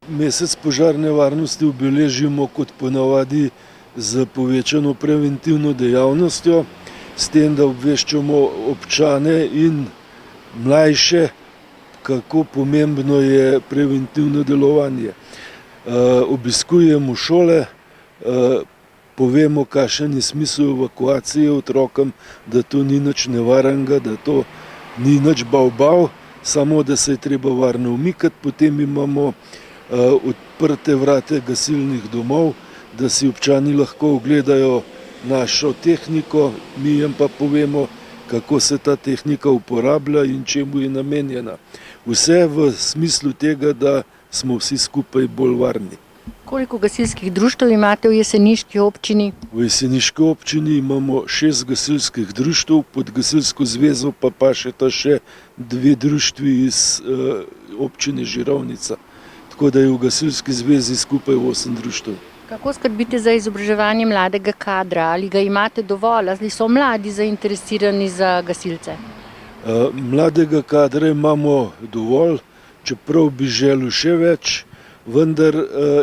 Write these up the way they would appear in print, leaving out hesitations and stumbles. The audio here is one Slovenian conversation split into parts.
mesec požarne varnosti obeležimo kot ponavadi z povečano preventivno dejavnostjo, s tem, da obveščamo občane in mlajše, kako pomembno je preventivno delovanje. Obiskujemo šole, povemo, kakšen je smisel evakuacije otrokom, da to ni nič nevarnega, da to ni nič bav, samo da se je treba varno umikati. Potem imamo odprte vrate gasilnih domov, da si občani lahko ogledajo našo tehniko, mi jim pa povemo, kako se ta tehnika uporablja in čemu je namenjena. Vse v smislu tega, da smo vsi skupaj bolj varni. Koliko gasilskih društev imate v Jeseniški občini? V Jeseniški občini imamo 6 gasilskih društev, pod gasilsko zvezo pa pašeta še 2 društvi iz občine Žirovnica. Tako da je v gasilski zvezi skupaj 8 društev. Kako skrbite za izobraževanje mladega kadra? Ali ga imate dovolj? Ali so mladi zainteresirani za gasilce? Mladega kadra imamo dovolj, čeprav bi želel še več, vendar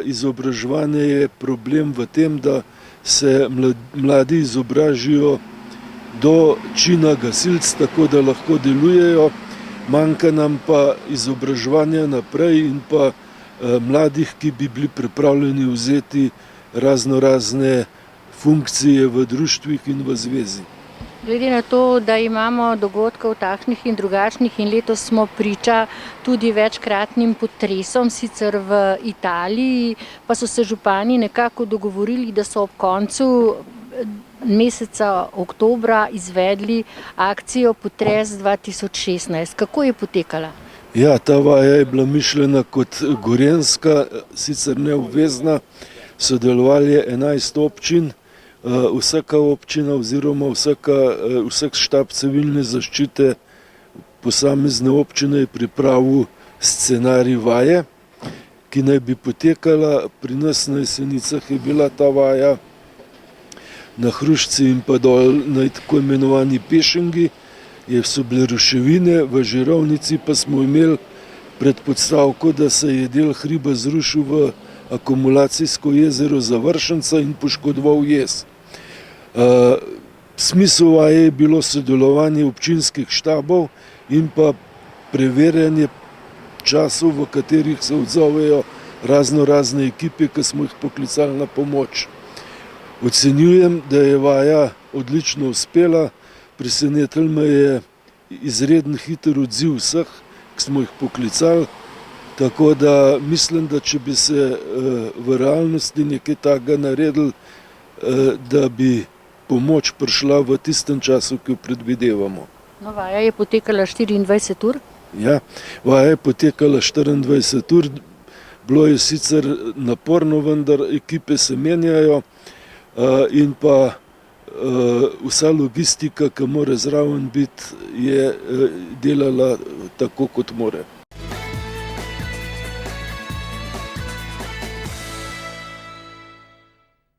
izobraževanje je problem v tem, da se mladi izobražijo do čina gasilc, tako da lahko delujejo. Manjka nam pa izobraževanje naprej in pa mladih, ki bi bili pripravljeni vzeti razne funkcije v društvih in v zvezi. Glede na to, da imamo dogodkov takšnih in drugačnih in letos smo priča tudi večkratnim potresom, sicer v Italiji, pa so se župani nekako dogovorili, da so ob koncu meseca oktobra izvedli akcijo Potres 2016. Kako je potekala? Ja, ta vaja je bila mišljena kot gorenjska, sicer neobvezna. Sodelovali je 11 občin. Vsaka občina oziroma vsak štab civilne zaščite posamezne občine je pripravil scenarij vaje, ki naj bi potekala. Pri nas na Jesenicah je bila ta vaja na Hrušci in pa dol na tako imenovani Pešingi, so bile ruševine, v Žirovnici pa smo imeli predpostavko, da se je del hriba zrušil v akumulacijsko jezero Završenca in poškodoval jez. Smisel vaje je bilo sodelovanje občinskih štabov in pa preverjanje časov, v katerih se odzovejo razne ekipe, ki smo jih poklicali na pomoč. Ocenjujem, da je vaja odlično uspela. Presenetil me je izreden hiter odziv vseh, ki smo jih poklicali, tako da mislim, da če bi se v realnosti nekaj takega naredili, da bi pomoč prišla v tistem času, ki jo predvidevamo. No, vaja je potekala 24 ur? Ja, vaja je potekala 24 ur. Bilo je sicer naporno, vendar ekipe se menjajo in pa vsa logistika, ki mora zraven biti, je delala tako, kot mora.